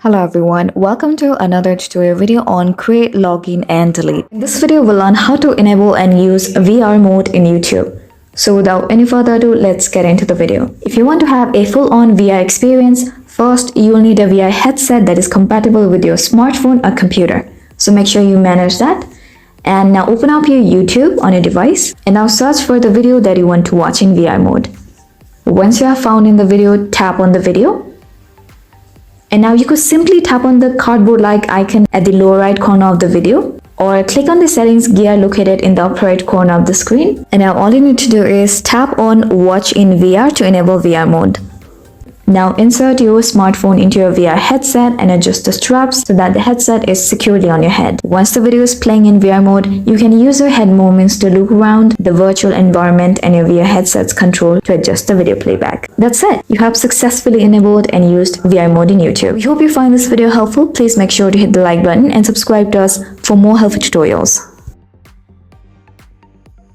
Hello everyone, welcome to another tutorial video on create, login and delete. In this video we'll learn how to enable and use VR mode in YouTube. So without any further ado, let's get into the video. If you want to have a full-on VR experience, first you'll need a VR headset that is compatible with your smartphone or computer. So make sure you manage that. And now open up your YouTube on your device and now search for the video that you want to watch in VR mode. Once you have found in the video, tap on the video. And now you could simply tap on the cardboard-like icon at the lower right corner of the video or click on the settings gear located in the upper right corner of the screen. And now all you need to do is tap on watch in VR to enable VR mode. Now insert your smartphone into your VR headset and adjust the straps so that the headset is securely on your head. Once the video is playing in VR mode, you can use your head movements to look around the virtual environment and your VR headset's control to adjust the video playback. That's it. You have successfully enabled and used VR mode in YouTube. We hope you find this video helpful. Please make sure to hit the like button and subscribe to us for more helpful tutorials.